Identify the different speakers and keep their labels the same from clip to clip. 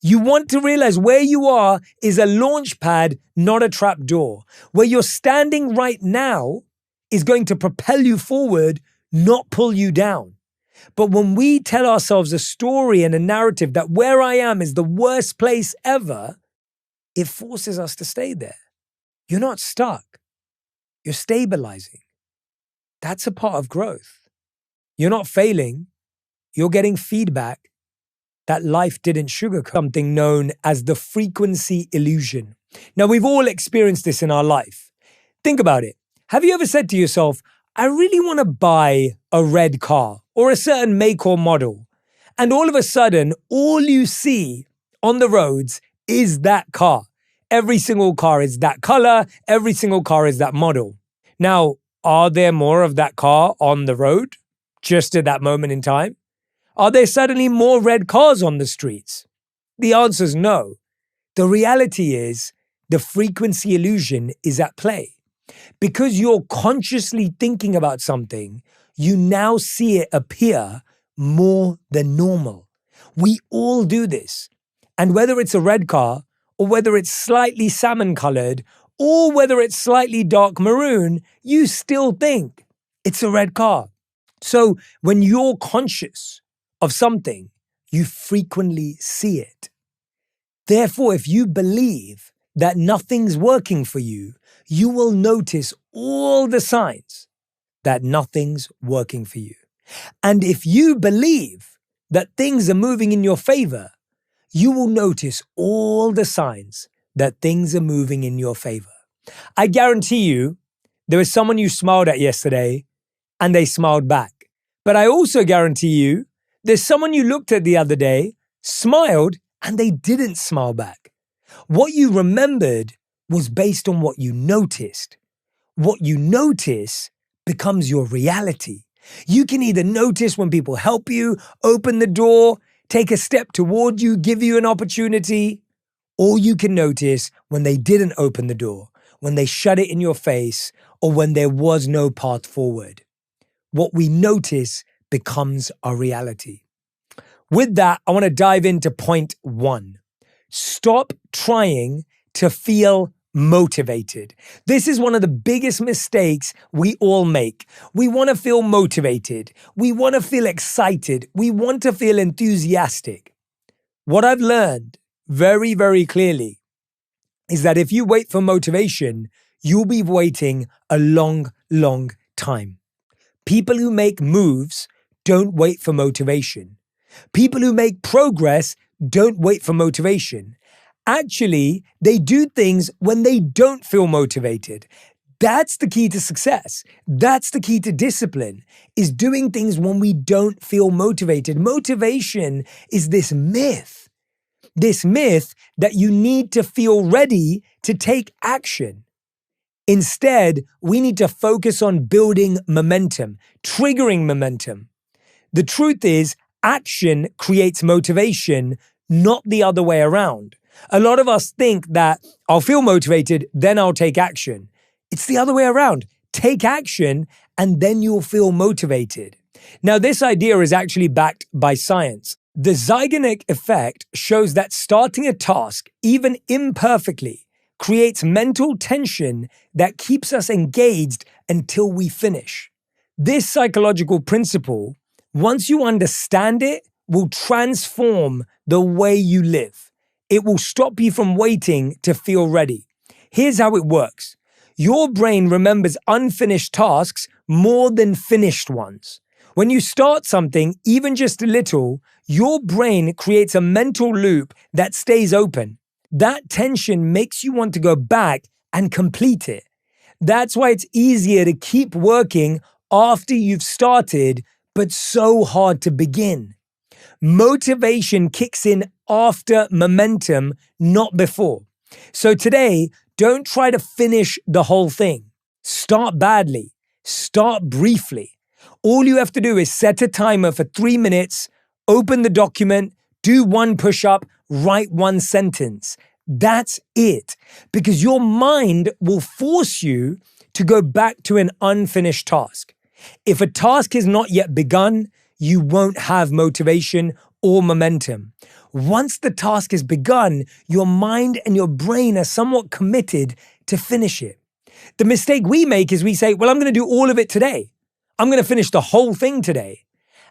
Speaker 1: You want to realize where you are is a launch pad, not a trap door. Where you're standing right now is going to propel you forward, not pull you down. But when we tell ourselves a story and a narrative that where I am is the worst place ever, it forces us to stay there. You're not stuck. You're stabilizing. That's a part of growth. You're not failing. You're getting feedback that life didn't sugarcoat, something known as the frequency illusion. Now, we've all experienced this in our life. Think about it. Have you ever said to yourself, I really want to buy a red car or a certain make or model, and all of a sudden, all you see on the roads is that car. Every single car is that color. Every single car is that model. Now, are there more of that car on the road just at that moment in time? Are there suddenly more red cars on the streets? The answer is no. The reality is the frequency illusion is at play. Because you're consciously thinking about something, you now see it appear more than normal. We all do this. And whether it's a red car, or whether it's slightly salmon colored, or whether it's slightly dark maroon, you still think it's a red car. So when you're conscious of something, you frequently see it. Therefore, if you believe that nothing's working for you, you will notice all the signs that nothing's working for you. And if you believe that things are moving in your favor, you will notice all the signs that things are moving in your favor. I guarantee you, there was someone you smiled at yesterday and they smiled back. But I also guarantee you, there's someone you looked at the other day, smiled, and they didn't smile back. What you remembered was based on what you noticed. What you notice becomes your reality. You can either notice when people help you, open the door, take a step toward you, give you an opportunity, or you can notice when they didn't open the door, when they shut it in your face, or when there was no path forward. What we notice becomes our reality. With that, I want to dive into point 1. Stop trying to feel motivated. This is one of the biggest mistakes we all make. We want to feel motivated. We want to feel excited. We want to feel enthusiastic. What I've learned very, very clearly is that if you wait for motivation, you'll be waiting a long, long time. People who make moves don't wait for motivation. People who make progress don't wait for motivation. Actually, they do things when they don't feel motivated. That's the key to success. That's the key to discipline, is doing things when we don't feel motivated. Motivation is this myth that you need to feel ready to take action. Instead, we need to focus on building momentum, triggering momentum. The truth is, action creates motivation, not the other way around. A lot of us think that I'll feel motivated, then I'll take action. It's the other way around. Take action, and then you'll feel motivated. Now, this idea is actually backed by science. The Zeigarnik effect shows that starting a task, even imperfectly, creates mental tension that keeps us engaged until we finish. This psychological principle, once you understand it, will transform the way you live. It will stop you from waiting to feel ready. Here's how it works. Your brain remembers unfinished tasks more than finished ones. When you start something, even just a little, your brain creates a mental loop that stays open. That tension makes you want to go back and complete it. That's why it's easier to keep working after you've started, but so hard to begin. Motivation kicks in after momentum, not before. So today, don't try to finish the whole thing. Start badly. Start briefly. All you have to do is set a timer for 3 minutes, open the document, do 1 push-up, write 1 sentence. That's it. Because your mind will force you to go back to an unfinished task. If a task is not yet begun, you won't have motivation or momentum. Once the task is begun, your mind and your brain are somewhat committed to finish it. The mistake we make is we say, well, I'm going to do all of it today. I'm going to finish the whole thing today.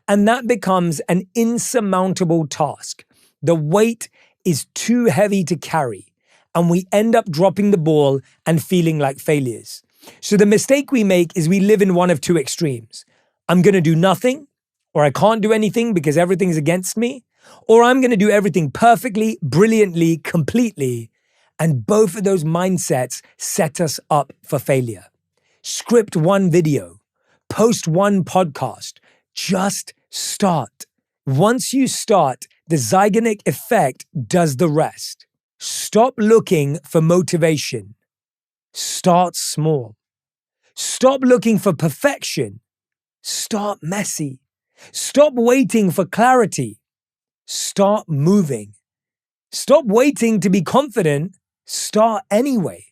Speaker 1: And that becomes an insurmountable task. The weight is too heavy to carry, and we end up dropping the ball and feeling like failures. So the mistake we make is we live in one of two extremes. I'm going to do nothing, or I can't do anything because everything's against me, or I'm going to do everything perfectly, brilliantly, completely. And both of those mindsets set us up for failure. Script one video, post one podcast, just start. Once you start, the Zeigarnik effect does the rest. Stop looking for motivation. Start small. Stop looking for perfection. Start messy. Stop waiting for clarity. Start moving. Stop waiting to be confident. Start anyway.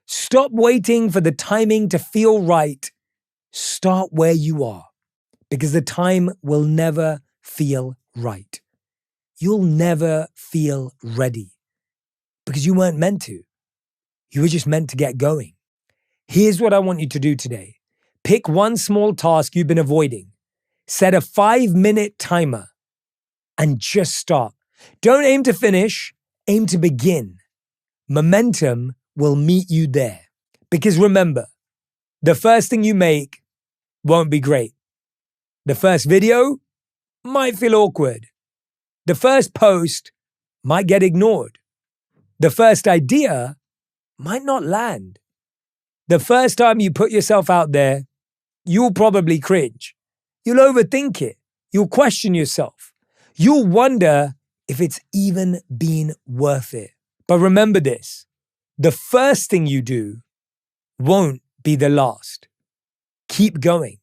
Speaker 1: Stop waiting for the timing to feel right. Start where you are, because the time will never feel right. You'll never feel ready because you weren't meant to. You were just meant to get going. Here's what I want you to do today. Pick one small task you've been avoiding. Set a 5-minute timer and just start. Don't aim to finish, aim to begin. Momentum will meet you there. Because remember, the first thing you make won't be great. The first video might feel awkward. The first post might get ignored. The first idea might not land. The first time you put yourself out there, you'll probably cringe. You'll overthink it. You'll question yourself. You'll wonder if it's even been worth it. But remember this, the first thing you do won't be the last. Keep going.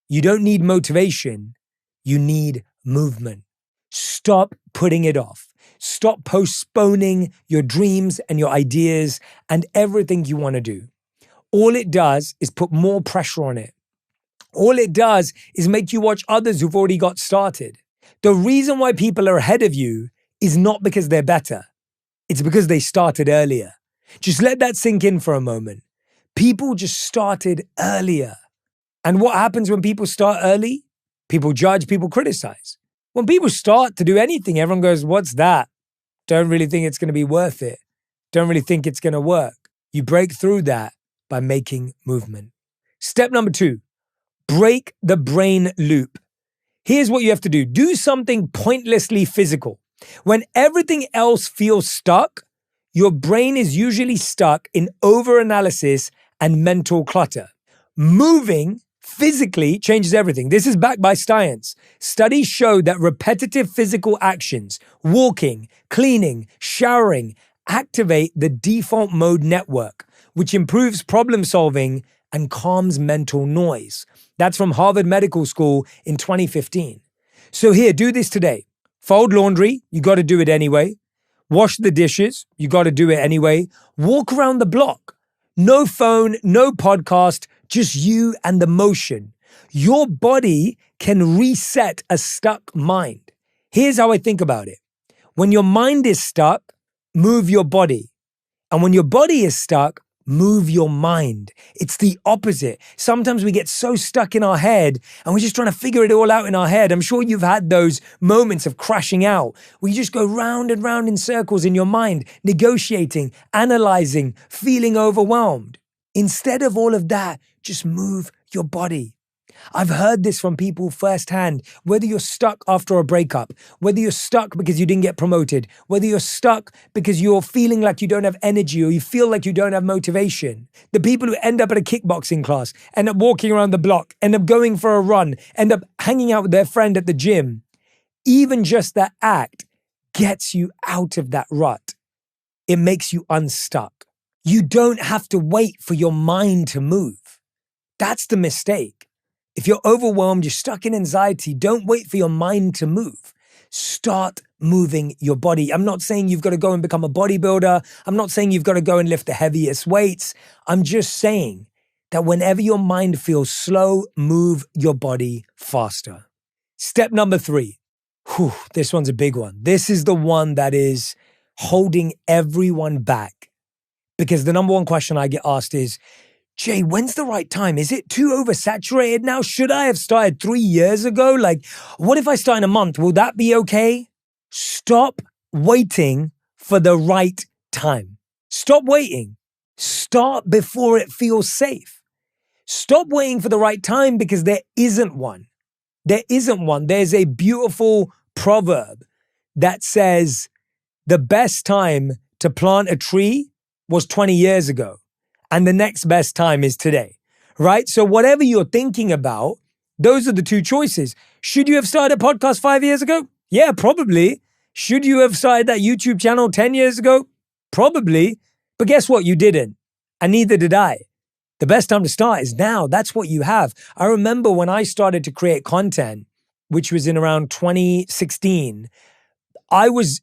Speaker 1: You don't need motivation. You need movement. Stop putting it off. Stop postponing your dreams and your ideas and everything you want to do. All it does is put more pressure on it. All it does is make you watch others who've already got started. The reason why people are ahead of you is not because they're better. It's because they started earlier. Just let that sink in for a moment. People just started earlier. And what happens when people start early? People judge, people criticize. When people start to do anything, everyone goes, what's that? Don't really think it's going to be worth it. Don't really think it's going to work. You break through that by making movement. Step number 2, break the brain loop. Here's what you have to do. Do something pointlessly physical. When everything else feels stuck, your brain is usually stuck in overanalysis and mental clutter. Moving physically changes everything. This is backed by science. Studies show that repetitive physical actions, walking, cleaning, showering, activate the default mode network, which improves problem solving and calms mental noise. That's from Harvard Medical School in 2015. So here, do this today. Fold laundry, you got to do it anyway. Wash the dishes, you got to do it anyway. Walk around the block. No phone, no podcast, just you and the motion. Your body can reset a stuck mind. Here's how I think about it. When your mind is stuck, move your body. And when your body is stuck, move your mind. It's the opposite. Sometimes we get so stuck in our head and we're just trying to figure it all out in our head. I'm sure you've had those moments of crashing out where you just go round and round in circles in your mind, negotiating, analyzing, feeling overwhelmed. Instead of all of that, just move your body. I've heard this from people firsthand, whether you're stuck after a breakup, whether you're stuck because you didn't get promoted, whether you're stuck because you're feeling like you don't have energy or you feel like you don't have motivation. The people who end up at a kickboxing class, end up walking around the block, end up going for a run, end up hanging out with their friend at the gym. Even just that act gets you out of that rut. It makes you unstuck. You don't have to wait for your mind to move. That's the mistake. If you're overwhelmed, you're stuck in anxiety, don't wait for your mind to move. Start moving your body. I'm not saying you've got to go and become a bodybuilder. I'm not saying you've got to go and lift the heaviest weights. I'm just saying that whenever your mind feels slow, move your body faster. Step number 3, This one's a big one. This is the one that is holding everyone back. Because the number one question I get asked is, Jay, when's the right time? Is it too oversaturated now? Should I have started 3 years ago? Like, what if I start in a month? Will that be okay? Stop waiting for the right time. Stop waiting. Start before it feels safe. Stop waiting for the right time because there isn't one. There isn't one. There's a beautiful proverb that says the best time to plant a tree was 20 years ago. And the next best time is today, right? So whatever you're thinking about, those are the two choices. Should you have started a podcast 5 years ago? Yeah, probably. Should you have started that YouTube channel 10 years ago? Probably. But guess what? You didn't. And neither did I. The best time to start is now. That's what you have. I remember when I started to create content, which was in around 2016, I was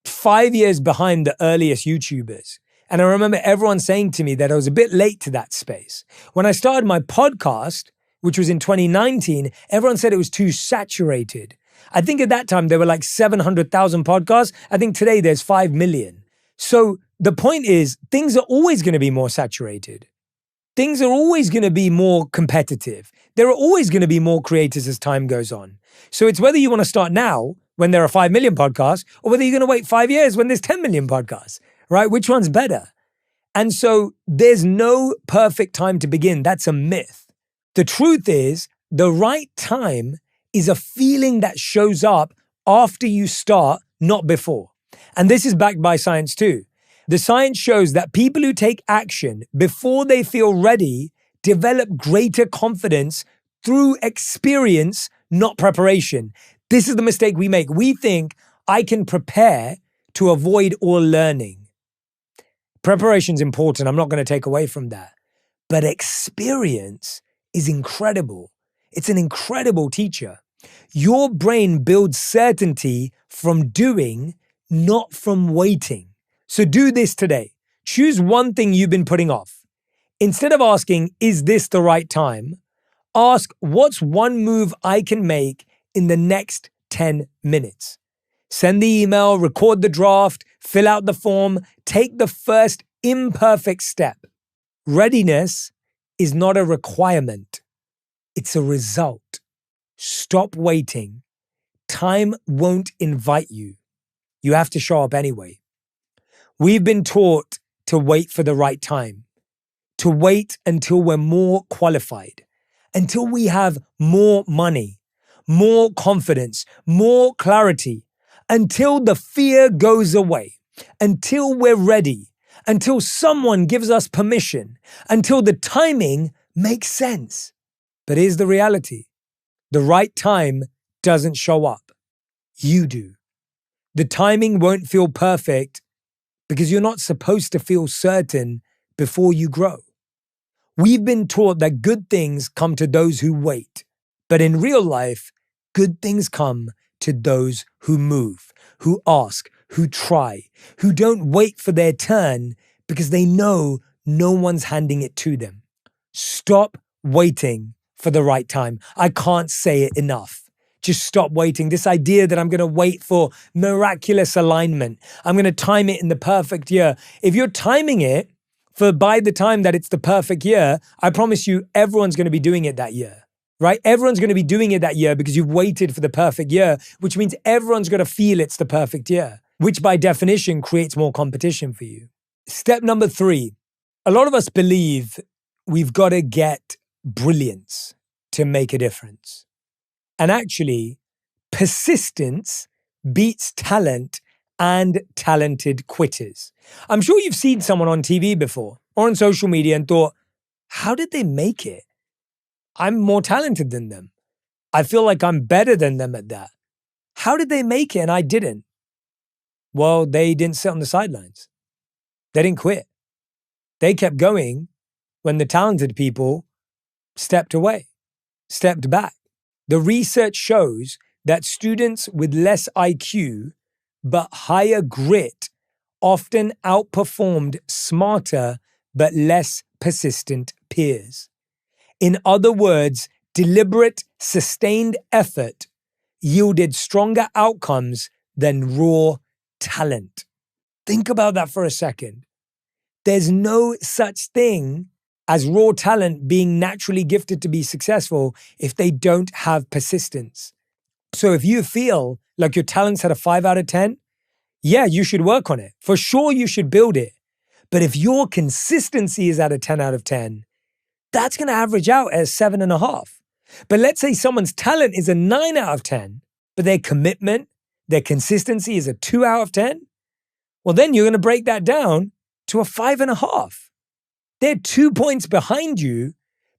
Speaker 1: 5 years behind the earliest YouTubers. And I remember everyone saying to me that I was a bit late to that space. When I started my podcast, which was in 2019, everyone said it was too saturated. I think at that time there were like 700,000 podcasts. I think today there's 5 million. So the point is, things are always going to be more saturated. Things are always going to be more competitive. There are always going to be more creators as time goes on. So it's whether you want to start now when there are 5 million podcasts or whether you're going to wait 5 years when there's 10 million podcasts, right? Which one's better? And so there's no perfect time to begin. That's a myth. The truth is the right time is a feeling that shows up after you start, not before. And this is backed by science too. The science shows that people who take action before they feel ready develop greater confidence through experience, not preparation. This is the mistake we make. We think I can prepare to avoid all learning. Preparation is important. I'm not going to take away from that. But experience is incredible. It's an incredible teacher. Your brain builds certainty from doing, not from waiting. So do this today. Choose one thing you've been putting off. Instead of asking, is this the right time? Ask, what's one move I can make in the next 10 minutes? Send the email, record the draft, fill out the form, take the first imperfect step. Readiness is not a requirement. It's a result. Stop waiting. Time won't invite you. You have to show up anyway. We've been taught to wait for the right time, to wait until we're more qualified, until we have more money, more confidence, more clarity, until the fear goes away, until we're ready, until someone gives us permission, until the timing makes sense. But here's the reality. The right time doesn't show up. You do. The timing won't feel perfect because you're not supposed to feel certain before you grow. We've been taught that good things come to those who wait. But in real life, good things come to those who move, who ask, who try, who don't wait for their turn because they know no one's handing it to them. Stop waiting for the right time. I can't say it enough. Just stop waiting. This idea that I'm going to wait for miraculous alignment. I'm going to time it in the perfect year. If you're timing it for by the time that it's the perfect year, I promise you everyone's going to be doing it that year, right? Everyone's going to be doing it that year because you've waited for the perfect year, which means everyone's going to feel it's the perfect year, which by definition creates more competition for you. Step number 3, a lot of us believe we've got to get brilliance to make a difference. And actually, persistence beats talent and talented quitters. I'm sure you've seen someone on TV before or on social media and thought, how did they make it? I'm more talented than them. I feel like I'm better than them at that. How did they make it and I didn't? Well, they didn't sit on the sidelines. They didn't quit. They kept going when the talented people stepped away, stepped back. The research shows that students with less IQ but higher grit often outperformed smarter but less persistent peers. In other words, deliberate, sustained effort yielded stronger outcomes than raw talent. Think about that for a second. There's no such thing as raw talent being naturally gifted to be successful if they don't have persistence. So if you feel like your talent's at a 5 out of 10, yeah, you should work on it. For sure, you should build it. But if your consistency is at a 10 out of 10, that's going to average out as 7.5. But let's say someone's talent is a 9 out of 10, but their commitment, their consistency is a 2 out of 10. Well, then you're going to break that down to a 5.5. They're 2 points behind you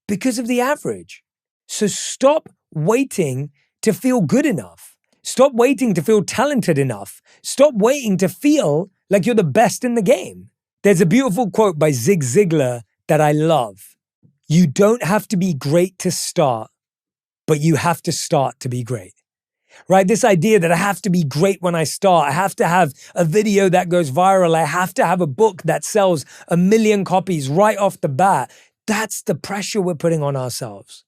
Speaker 1: because of the average. So stop waiting to feel good enough. Stop waiting to feel talented enough. Stop waiting to feel like you're the best in the game. There's a beautiful quote by Zig Ziglar that I love. You don't have to be great to start, but you have to start to be great. Right? This idea that I have to be great when I start. I have to have a video that goes viral. I have to have a book that sells 1 million copies right off the bat. That's the pressure we're putting on ourselves.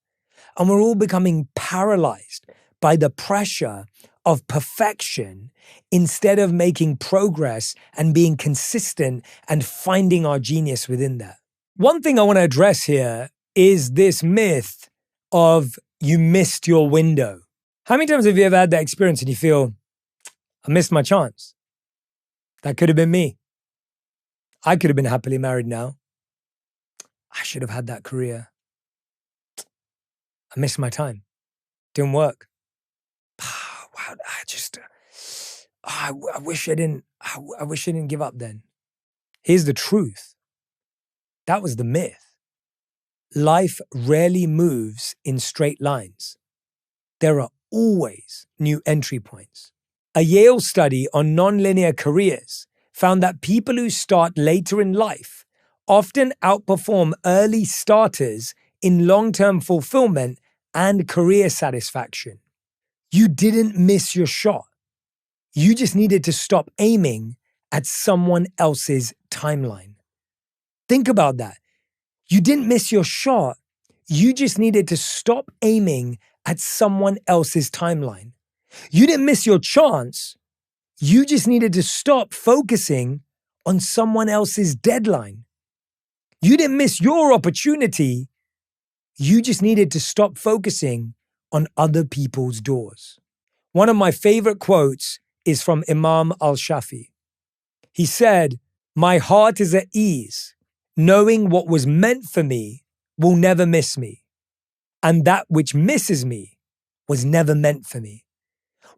Speaker 1: And we're all becoming paralyzed by the pressure of perfection instead of making progress and being consistent and finding our genius within that. One thing I want to address here is this myth of you missed your window. How many times have you ever had that experience and you feel, I missed my chance? That could have been me. I could have been happily married now. I should have had that career. I missed my time. Didn't work. Wow, I wish I didn't give up then. Here's the truth. That was the myth. Life rarely moves in straight lines. There are always new entry points. A Yale study on nonlinear careers found that people who start later in life often outperform early starters in long-term fulfillment and career satisfaction. You didn't miss your shot. You just needed to stop aiming at someone else's timeline. Think about that. You didn't miss your shot. You just needed to stop aiming at someone else's timeline. You didn't miss your chance. You just needed to stop focusing on someone else's deadline. You didn't miss your opportunity. You just needed to stop focusing on other people's doors. One of my favorite quotes is from Imam al-Shafi. He said, "My heart is at ease, knowing what was meant for me will never miss me, and that which misses me was never meant for me.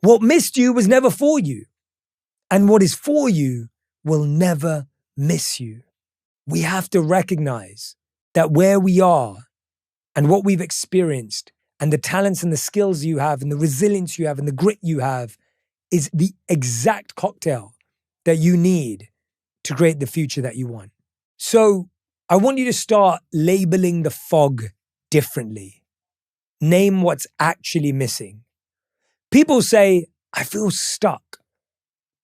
Speaker 1: What missed you was never for you, and what is for you will never miss you." We have to recognize that where we are and what we've experienced and the talents and the skills you have and the resilience you have and the grit you have is the exact cocktail that you need to create the future that you want. So I want you to start labeling the fog differently. Name what's actually missing. People say, I feel stuck.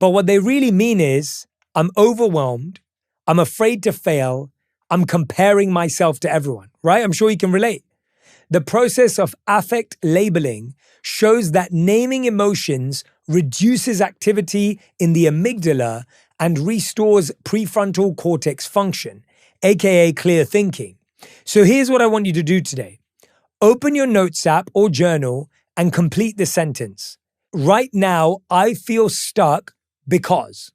Speaker 1: But what they really mean is, I'm overwhelmed. I'm afraid to fail. I'm comparing myself to everyone, right? I'm sure you can relate. The process of affect labeling shows that naming emotions reduces activity in the amygdala and restores prefrontal cortex function, aka clear thinking. So here's what I want you to do today. Open your notes app or journal and complete the sentence. Right now, I feel stuck because.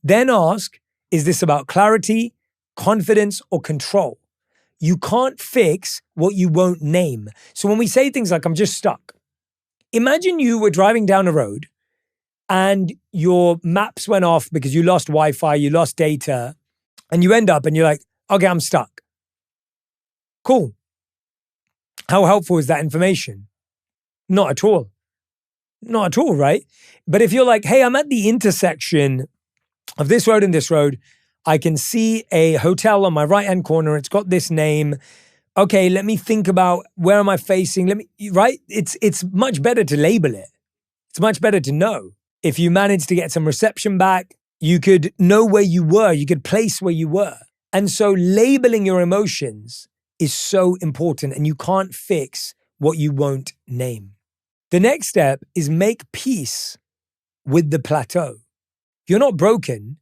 Speaker 1: Then ask, is this about clarity, confidence, or control? You can't fix what you won't name. So when we say things like, I'm just stuck, imagine you were driving down a road and your maps went off because you lost Wi-Fi, you lost data, and you end up and you're like, okay, I'm stuck. Cool. How helpful is that information? Not at all. Not at all, right? But if you're like, hey, I'm at the intersection of this road and this road, I can see a hotel on my right-hand corner. It's got this name. Okay, let me think about where am I facing? Right? It's much better to label it. It's much better to know. If you manage to get some reception back, you could know where you were. You could place where you were. And so labeling your emotions is so important, and you can't fix what you won't name. The next step is make peace with the plateau. You're not broken,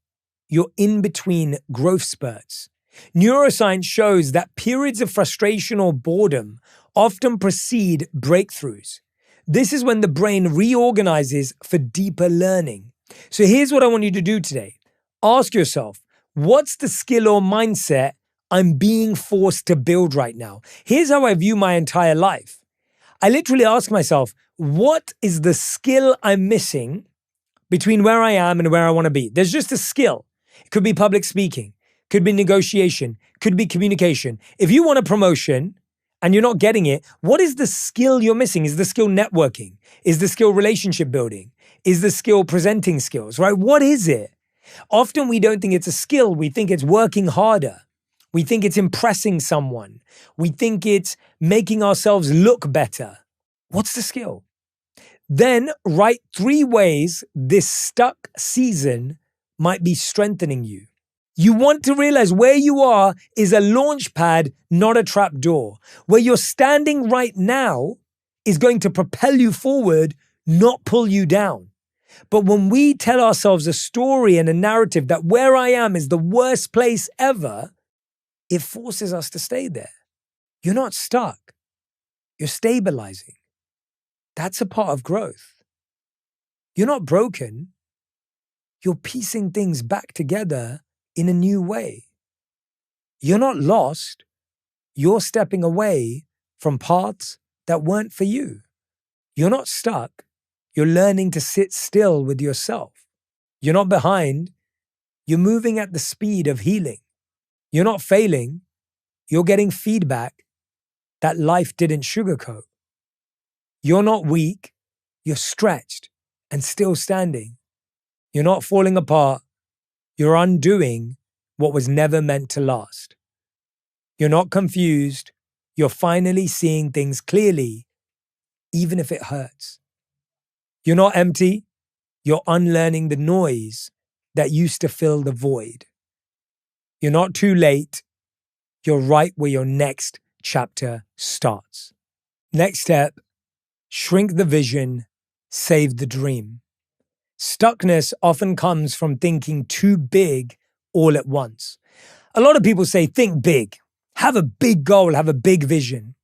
Speaker 1: you're in between growth spurts. Neuroscience shows that periods of frustration or boredom often precede breakthroughs. This is when the brain reorganizes for deeper learning. So here's what I want you to do today. Ask yourself, what's the skill or mindset I'm being forced to build right now? Here's how I view my entire life. I literally ask myself, what is the skill I'm missing between where I am and where I want to be? There's just a skill. It could be public speaking, could be negotiation, could be communication. If you want a promotion and you're not getting it, what is the skill you're missing? Is the skill networking? Is the skill relationship building? Is the skill presenting skills, right? What is it? Often we don't think it's a skill. We think it's working harder. We think it's impressing someone. We think it's making ourselves look better. What's the skill? Then write 3 ways this stuck season might be strengthening you. You want to realize where you are is a launch pad, not a trap door. Where you're standing right now is going to propel you forward, not pull you down. But when we tell ourselves a story and a narrative that where I am is the worst place ever, it forces us to stay there. You're not stuck. You're stabilizing. That's a part of growth. You're not broken. You're piecing things back together in a new way. You're not lost. You're stepping away from paths that weren't for you. You're not stuck. You're learning to sit still with yourself. You're not behind. You're moving at the speed of healing. You're not failing. You're getting feedback that life didn't sugarcoat. You're not weak. You're stretched and still standing. You're not falling apart. You're undoing what was never meant to last. You're not confused. You're finally seeing things clearly, even if it hurts. You're not empty. You're unlearning the noise that used to fill the void. You're not too late. You're right where your next chapter starts. Next step, shrink the vision, save the dream. Stuckness often comes from thinking too big all at once. A lot of people say, think big, have a big goal, have a big vision.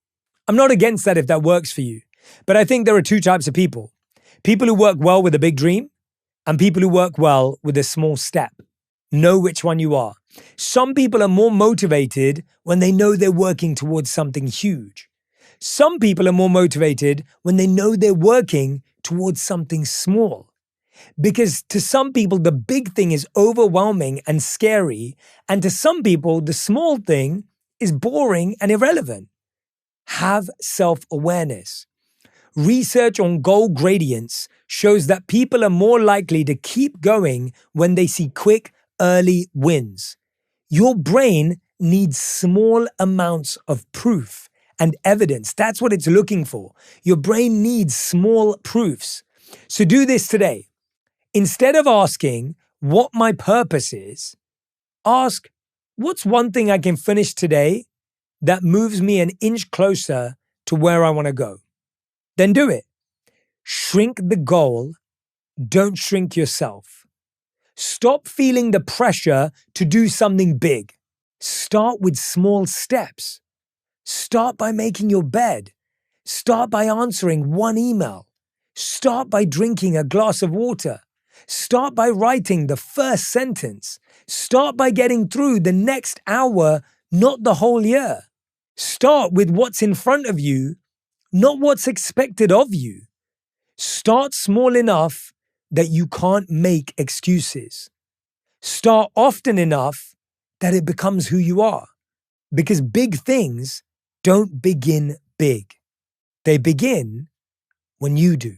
Speaker 1: I'm not against that if that works for you, but I think there are 2 types of people. People who work well with a big dream and people who work well with a small step. Know which one you are. Some people are more motivated when they know they're working towards something huge. Some people are more motivated when they know they're working towards something small. Because to some people, the big thing is overwhelming and scary. And to some people, the small thing is boring and irrelevant. Have self-awareness. Research on goal gradients shows that people are more likely to keep going when they see quick, early wins. Your brain needs small amounts of proof and evidence. That's what it's looking for. Your brain needs small proofs. So do this today. Instead of asking what my purpose is, ask what's one thing I can finish today that moves me an inch closer to where I want to go. Then do it. Shrink the goal. Don't shrink yourself. Stop feeling the pressure to do something big. Start with small steps. Start by making your bed. Start by answering 1 email. Start by drinking a glass of water. Start by writing the first sentence. Start by getting through the next hour, not the whole year. Start with what's in front of you, not what's expected of you. Start small enough that you can't make excuses. Start often enough that it becomes who you are. Because big things don't begin big. They begin when you do.